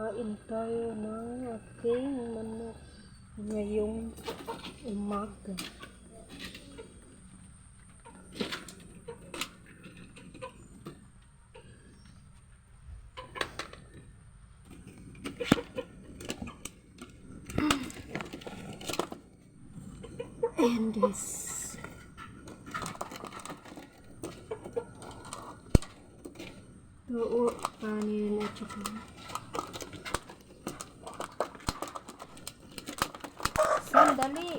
Kain tayo ng ating manok ngayong umaga. And this tuo kanin at saka sandali.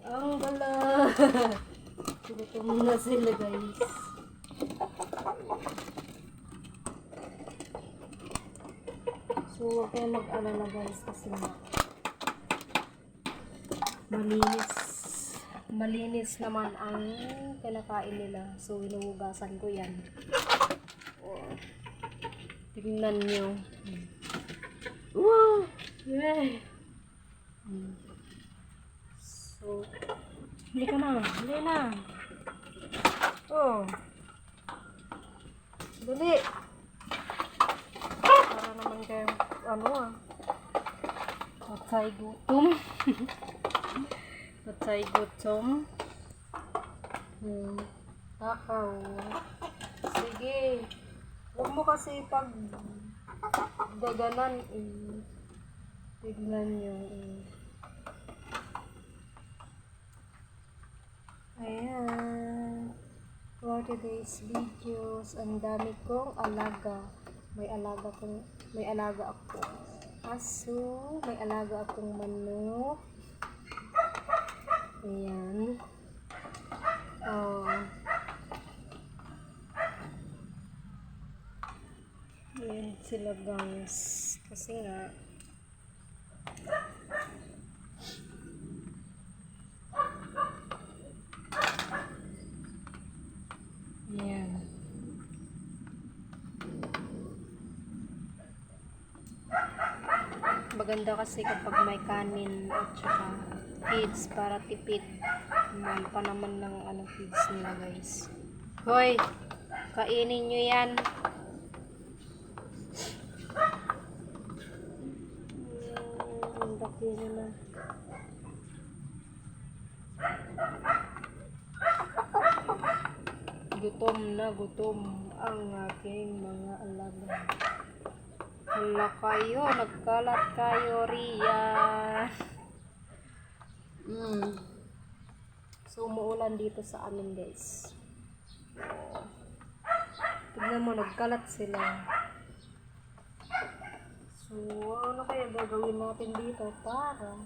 Ang gala. Gutom na sila, guys. So, huwag kayo mag-alala, guys, kasi malinis naman ang kinakain nila. So, hinuhugasan ko yan. Oh. Tingnan nyo. Wow! Yeah! So, hindi ka na. Hindi na. Oh. Dali. Para naman kayo, patay gutom. Patay gutom. Takaw. Sige. Huwag mo kasi pag daganan, tignan nyo. Ayan. For today's videos, ang dami kong alaga. May alaga ako aso, may alaga akong manok. Ayan. Oh. Ayan sila, guys. Kasi nga ayan. Maganda kasi kapag may kanin at saka feeds para tipid. Mahal pa naman ng feeds nila, guys. Hoy! Kainin nyo yan. Ang laki nila. Gutom na gutom ang aking mga alaga. Hala kayo, nagkalat kayo, Ria. So, umuulan dito sa amin, guys. Tignan mo, nagkalat sila. So, ano kaya gagawin natin dito para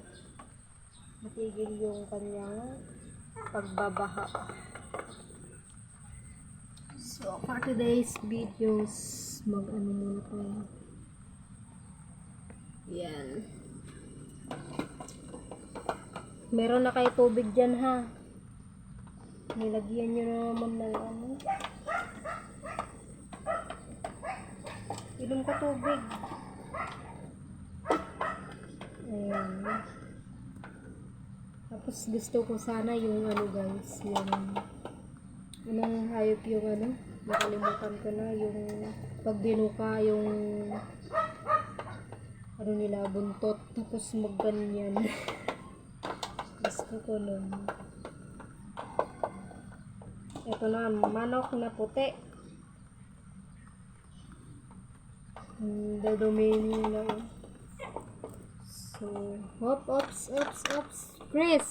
matigil yung kanyang pagbabaha? So, for today's videos, mag-ano muna tayo. Yan. Meron na kayo tubig dyan, ha? Nilagyan nyo na naman ng inom ka tubig. Ayan. Tapos gusto ko sana yung guys, yung anong hayop yung nakalimutan ko na, yung pag binuka yung nila, buntot, tapos magganyan. Gusto ko nun. Ito na, manok na puti. Dadumin nila. So, ops. Chris!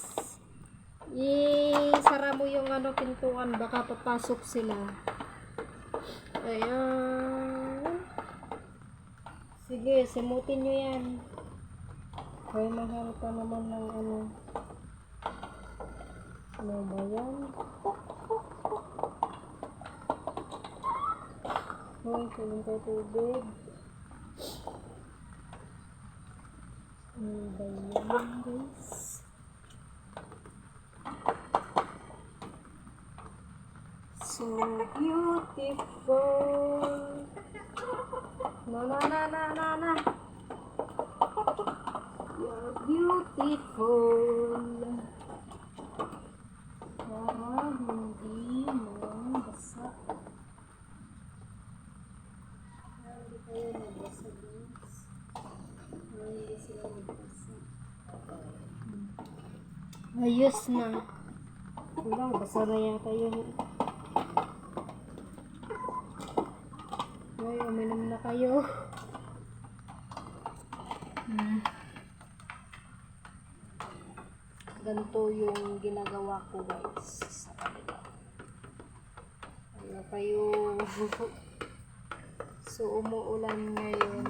Sara mo yung pintuan, baka papasok sila. Ayan. Sige, simutin nyo yan. Kaya mahal pa naman ng ano ba yan? Tulong tayo tubig. Ano ba yan, guys? So beautiful. Na. You're beautiful. Para hindi mo basa. Ayos na. Wala, basa na yata yung... Ay, uminom na kayo. Ganito yung ginagawa ko guys sa kanila. Ano kayo? So, umuulan ngayon.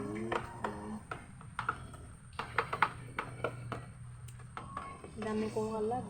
Dami kong halag.